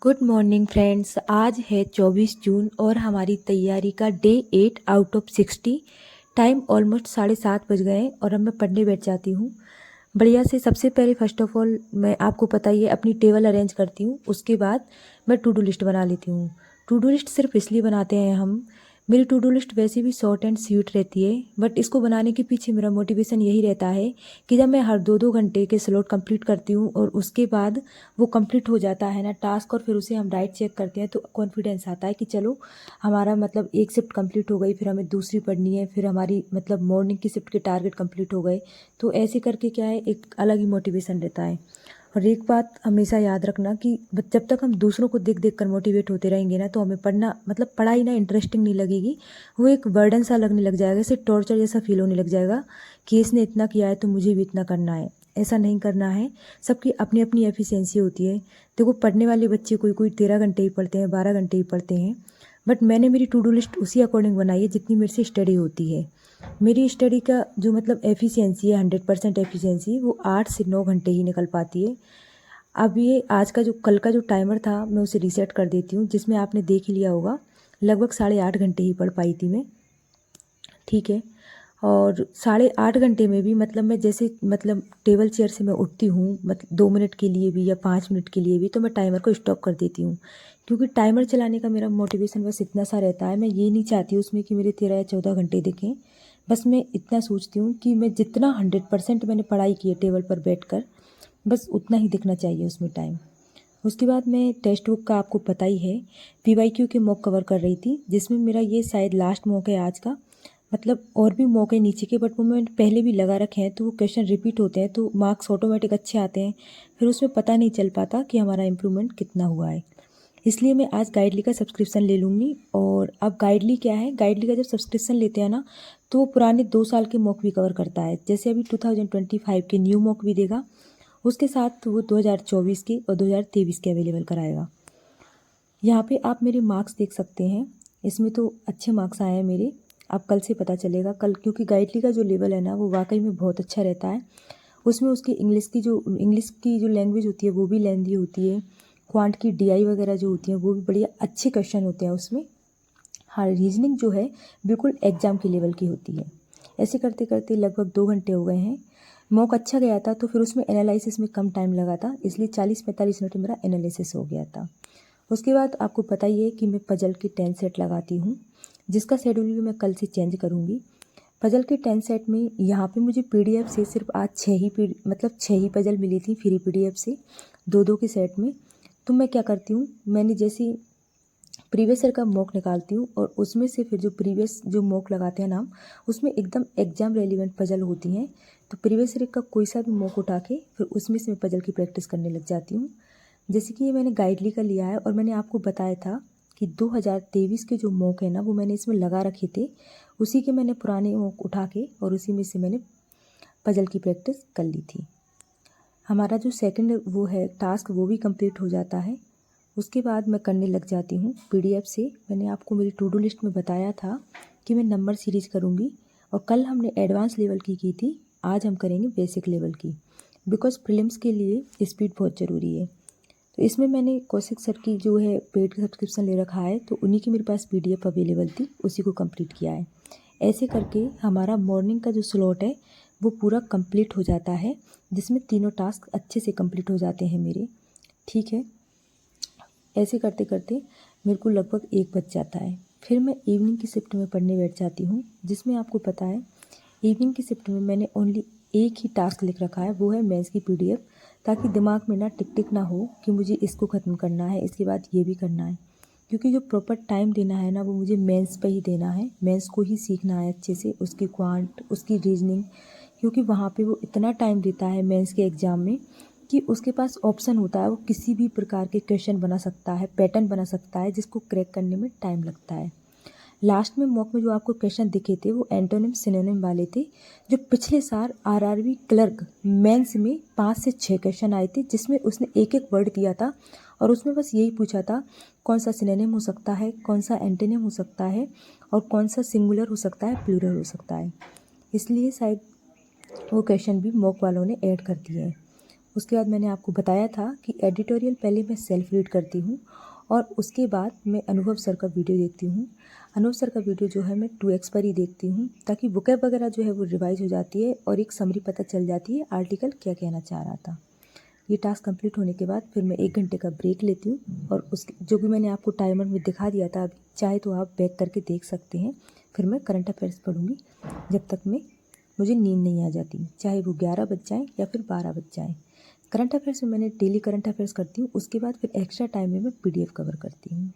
Good morning friends. आज है 24 जून और हमारी तैयारी का day 8 out of 60। Time almost 7:30 बज गए हैं और अब मैं पढ़ने बैठ जाती हूँ बढ़िया से। सबसे पहले फर्स्ट ऑफ ऑल मैं आपको पता ही है अपनी टेबल अरेंज करती हूँ। उसके बाद मैं टू डू लिस्ट बना लेती हूँ। टू डू लिस्ट सिर्फ इसलिए बनाते हैं हम, मेरी टू डू लिस्ट वैसे भी शॉर्ट एंड स्वीट रहती है, बट इसको बनाने के पीछे मेरा मोटिवेशन यही रहता है कि जब मैं हर 2-2 घंटे के स्लॉट कंप्लीट करती हूँ और उसके बाद वो कंप्लीट हो जाता है ना टास्क, और फिर उसे हम राइट चेक करते हैं तो कॉन्फिडेंस आता है कि चलो हमारा मतलब एक शिफ्ट कंप्लीट हो गई, फिर हमें दूसरी पढ़नी है, फिर हमारी मतलब मॉर्निंग की शिफ्ट के टारगेट कंप्लीट हो गए। तो ऐसे करके क्या है, एक अलग ही मोटिवेशन रहता है। और एक बात हमेशा याद रखना कि जब तक हम दूसरों को देख देख कर मोटिवेट होते रहेंगे ना, तो हमें पढ़ना मतलब पढ़ाई ना इंटरेस्टिंग नहीं लगेगी, वो एक बर्डन सा लगने लग जाएगा, जैसे टॉर्चर जैसा फील होने लग जाएगा कि इसने इतना किया है तो मुझे भी इतना करना है। ऐसा नहीं करना है। सबकी अपनी अपनी एफिशिएंसी होती है। देखो, पढ़ने वाले बच्चे कोई कोई 13 घंटे ही पढ़ते हैं, 12 घंटे ही पढ़ते हैं, बट मैंने मेरी टू डू लिस्ट उसी अकॉर्डिंग बनाई है जितनी मेरे से स्टडी होती है। मेरी स्टडी का जो मतलब एफिशिएंसी है, 100% एफिशिएंसी, वो 8 से 9 घंटे ही निकल पाती है। अब ये आज का जो कल का जो टाइमर था मैं उसे रीसेट कर देती हूँ, जिसमें आपने देख लिया होगा लगभग 8.5 घंटे ही पढ़ पाई थी मैं। ठीक है। और 8.5 घंटे में भी मतलब मैं जैसे मतलब टेबल चेयर से मैं उठती हूँ, मतलब 2 मिनट के लिए भी या 5 मिनट के लिए भी, तो मैं टाइमर को स्टॉप कर देती हूँ। क्योंकि टाइमर चलाने का मेरा मोटिवेशन बस इतना सा रहता है, मैं ये नहीं चाहती उसमें कि मेरे 13 या 14 घंटे दिखें। बस मैं इतना सोचती हूँ कि मैं जितना 100% मैंने पढ़ाई की है टेबल पर बैठकर, बस उतना ही दिखना चाहिए उसमें टाइम। उसके बाद मैं टेक्स्ट बुक का आपको पता ही है, पीवाईक्यू के मॉक कवर कर रही थी, जिसमें मेरा ये शायद लास्ट मॉक है आज का। मतलब और भी मौके नीचे के, बट वो मैंने पहले भी लगा रखे हैं, तो वो क्वेश्चन रिपीट होते हैं तो मार्क्स ऑटोमेटिक अच्छे आते हैं। फिर उसमें पता नहीं चल पाता कि हमारा इम्प्रूवमेंट कितना हुआ है। इसलिए मैं आज गाइडली का सब्सक्रिप्शन ले लूँगी। और अब गाइडली क्या है, गाइडली का जब सब्सक्रिप्शन लेते हैं ना, तो वो पुराने 2 साल के मॉक भी कवर करता है। जैसे अभी 2025 के न्यू मॉक भी देगा, उसके साथ वो 2024 के और 2023 के अवेलेबल कराएगा। यहाँ पे आप मेरे मार्क्स देख सकते हैं, इसमें तो अच्छे मार्क्स आए हैं मेरे। अब कल से पता चलेगा कल, क्योंकि गाइडली का जो लेवल है ना वो वाकई में बहुत अच्छा रहता है। उसमें उसकी इंग्लिश की जो लैंग्वेज होती है वो भी लेंदी होती है। क्वांट की डीआई वगैरह जो होती है वो भी बढ़िया अच्छे क्वेश्चन होते हैं उसमें। हाँ, रीजनिंग जो है बिल्कुल एग्जाम के लेवल की होती है। ऐसे करते करते लगभग 2 घंटे हो गए हैं। मॉक अच्छा गया था तो फिर उसमें एनालिसिस में कम टाइम लगा था, इसलिए 40-45 मिनट में मेरा एनालिसिस हो गया था। उसके बाद आपको पता ही है कि मैं पजल के 10 सेट लगाती हूँ, जिसका शेड्यूल भी मैं कल से चेंज करूँगी। पजल के 10 सेट में यहाँ पे मुझे पीडीएफ से सिर्फ आज 6 ही पजल मिली थी फ्री पीडीएफ से, 2-2 के सेट में। तो मैं क्या करती हूँ, मैंने जैसे प्रीवियस ईयर का मॉक निकालती हूँ और उसमें से फिर जो प्रीवियस जो मॉक लगाते हैं नाम, उसमें एकदम एग्जाम रेलिवेंट पजल होती हैं। तो प्रीवियस ईयर का कोई सा भी मॉक उठा के फिर उसमें से मैं पजल की प्रैक्टिस करने लग जाती हूँ। जैसे कि ये मैंने गाइडली का लिया है और मैंने आपको बताया था कि 2023 के जो मॉक है ना वो मैंने इसमें लगा रखे थे, उसी के मैंने पुराने मॉक उठा के और उसी में से मैंने पजल की प्रैक्टिस कर ली थी। हमारा जो सेकंड वो है टास्क वो भी कंप्लीट हो जाता है। उसके बाद मैं करने लग जाती हूँ पीडीएफ से। मैंने आपको मेरी टू डू लिस्ट में बताया था कि मैं नंबर सीरीज करूँगी, और कल हमने एडवांस लेवल की थी, आज हम करेंगे बेसिक लेवल की, बिकॉज प्रीलिम्स के लिए स्पीड बहुत ज़रूरी है। तो इसमें मैंने कौशिक सर की जो है पेड सब्सक्रिप्शन ले रखा है, तो उन्हीं की मेरे पास पीडीएफ अवेलेबल थी, उसी को कंप्लीट किया है। ऐसे करके हमारा मॉर्निंग का जो स्लॉट है वो पूरा कंप्लीट हो जाता है, जिसमें तीनों टास्क अच्छे से कंप्लीट हो जाते हैं मेरे। ठीक है। ऐसे करते करते मेरे को लगभग 1 बज जाता है। फिर मैं इवनिंग की शिफ्ट में पढ़ने बैठ जाती हूँ, जिसमें आपको पता है इवनिंग की शिफ्ट में मैंने ओनली एक ही टास्क लिख रखा है, वो है मेंस की पीडीएफ, ताकि दिमाग में ना टिक टिक ना हो कि मुझे इसको ख़त्म करना है, इसके बाद ये भी करना है। क्योंकि जो प्रॉपर टाइम देना है ना वो मुझे मेंस पे ही देना है, मेंस को ही सीखना है अच्छे से, उसकी क्वांट, उसकी रीजनिंग, क्योंकि वहाँ पे वो इतना टाइम देता है मेंस के एग्ज़ाम में कि उसके पास ऑप्शन होता है, वो किसी भी प्रकार के क्वेश्चन बना सकता है, पैटर्न बना सकता है, जिसको क्रैक करने में टाइम लगता है। लास्ट में मॉक में जो आपको क्वेश्चन दिखे थे वो एंटोनिम सिनोनिम वाले थे, जो पिछले साल आरआरबी क्लर्क मेंस में 5 से 6 क्वेश्चन आए थे, जिसमें उसने एक एक वर्ड दिया था और उसमें बस यही पूछा था कौन सा सिनोनिम हो सकता है, कौन सा एंटोनिम हो सकता है, और कौन सा सिंगुलर हो सकता है, प्लूरल हो सकता है। इसलिए शायद वो क्वेश्चन भी मॉक वालों ने ऐड कर दिए हैं। उसके बाद मैंने आपको बताया था कि एडिटोरियल पहले मैं सेल्फ रीड करती हूँ और उसके बाद मैं अनुभव सर का वीडियो देखती हूँ। अनुभव सर का वीडियो जो है मैं 2x पर ही देखती हूँ, ताकि वोकैब वगैरह जो है वो रिवाइज हो जाती है और एक समरी पता चल जाती है आर्टिकल क्या कहना चाह रहा था। ये टास्क कंप्लीट होने के बाद फिर मैं 1 घंटे का ब्रेक लेती हूँ और उस जो भी मैंने आपको टाइमर में दिखा दिया था, अभी चाहे तो आप बैक करके देख सकते हैं। फिर मैं करंट अफेयर्स पढ़ूँगी जब तक मुझे नींद नहीं आ जाती, चाहे वो 11 बज जाएँ या फिर 12 बज जाएँ। करंट अफेयर्स में मैंने डेली करंट अफेयर्स करती हूँ, उसके बाद फिर एक्स्ट्रा टाइम में मैं PDF कवर करती हूँ।